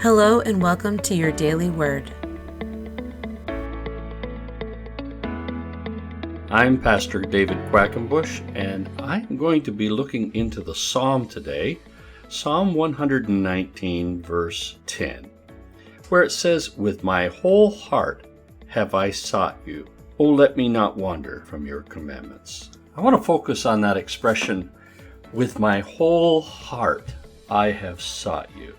Hello and welcome to your Daily Word. I'm Pastor David Quackenbush, and I'm going to be looking into the Psalm today, Psalm 119, verse 10, where it says, "With my whole heart have I sought you. Oh, let me not wander from your commandments." I want to focus on that expression, "with my whole heart I have sought you."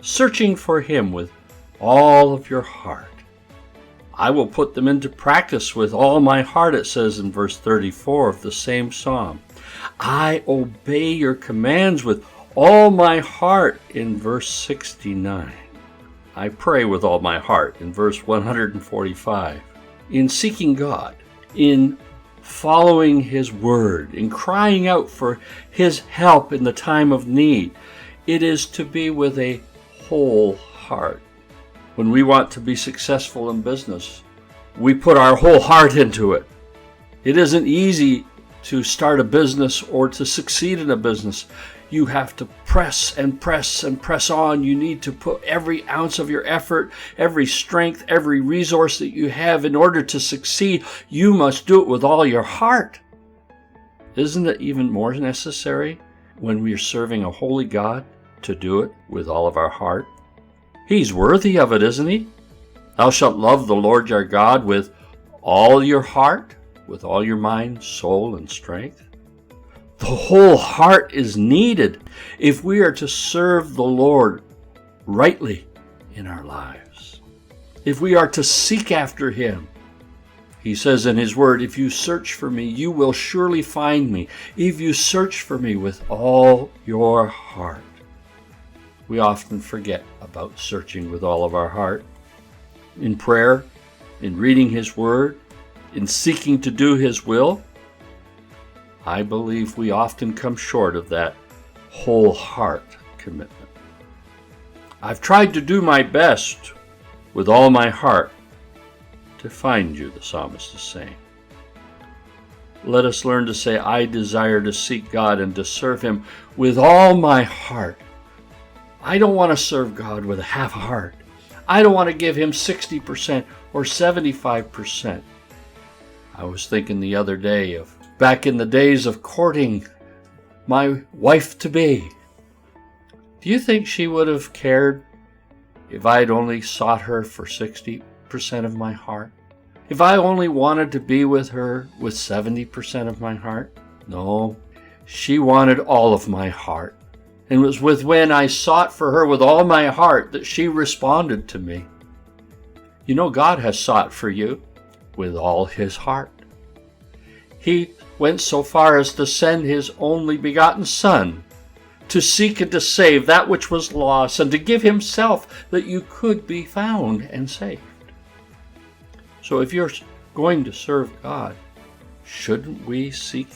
Searching for Him with all of your heart. I will put them into practice with all my heart, it says in verse 34 of the same psalm. I obey your commands with all my heart in verse 69. I pray with all my heart in verse 145. In seeking God, in following His word, in crying out for His help in the time of need, it is to be with a whole heart. When we want to be successful in business, we put our whole heart into it. It isn't easy to start a business or to succeed in a business. You have to press and press and press on. You need to put every ounce of your effort, every strength, every resource that you have in order to succeed. You must do it with all your heart. Isn't it even more necessary when we are serving a holy God to do it with all of our heart? He's worthy of it, isn't he? Thou shalt love the Lord your God with all your heart, with all your mind, soul, and strength. The whole heart is needed if we are to serve the Lord rightly in our lives. If we are to seek after Him. He says in His word, if you search for me, you will surely find me. If you search for me with all your heart. We often forget about searching with all of our heart. In prayer, in reading His word, in seeking to do His will, I believe we often come short of that whole heart commitment. I've tried to do my best with all my heart to find you, the psalmist is saying. Let us learn to say, I desire to seek God and to serve Him with all my heart. I don't want to serve God with a half heart. I don't want to give Him 60% or 75%. I was thinking the other day of back in the days of courting my wife-to-be. Do you think she would have cared if I'd only sought her for 60% of my heart? If I only wanted to be with her with 70% of my heart? No, she wanted all of my heart. And it was when I sought for her with all my heart that she responded to me. You know, God has sought for you with all His heart. He went so far as to send His only begotten Son to seek and to save that which was lost and to give Himself that you could be found and saved. So if you're going to serve God, shouldn't we seek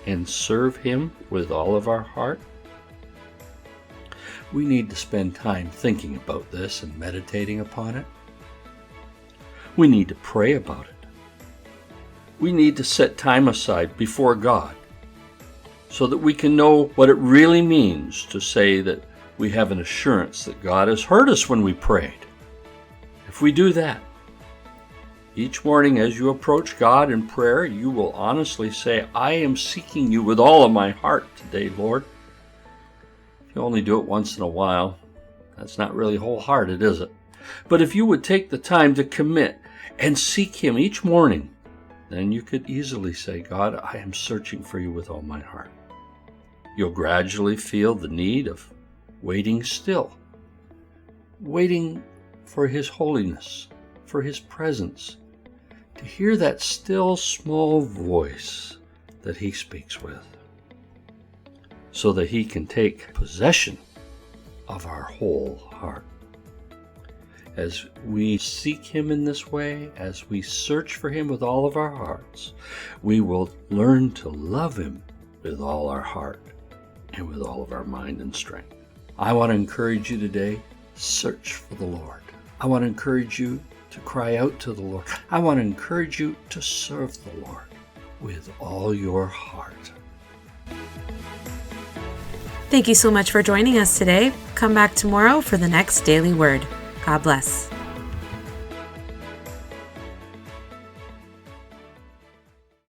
and serve Him with all of our heart? We need to spend time thinking about this and meditating upon it. We need to pray about it. We need to set time aside before God so that we can know what it really means to say that we have an assurance that God has heard us when we prayed. If we do that, each morning as you approach God in prayer, you will honestly say, I am seeking you with all of my heart today, Lord. You only do it once in a while. That's not really wholehearted, is it? But if you would take the time to commit and seek Him each morning, then you could easily say, God, I am searching for you with all my heart. You'll gradually feel the need of waiting still, waiting for His holiness, for His presence, to hear that still small voice that He speaks with, so that He can take possession of our whole heart. As we seek Him in this way, as we search for Him with all of our hearts, we will learn to love Him with all our heart and with all of our mind and strength. I want to encourage you today, search for the Lord. I want to encourage you to cry out to the Lord. I want to encourage you to serve the Lord with all your heart. Thank you so much for joining us today. Come back tomorrow for the next Daily Word. God bless.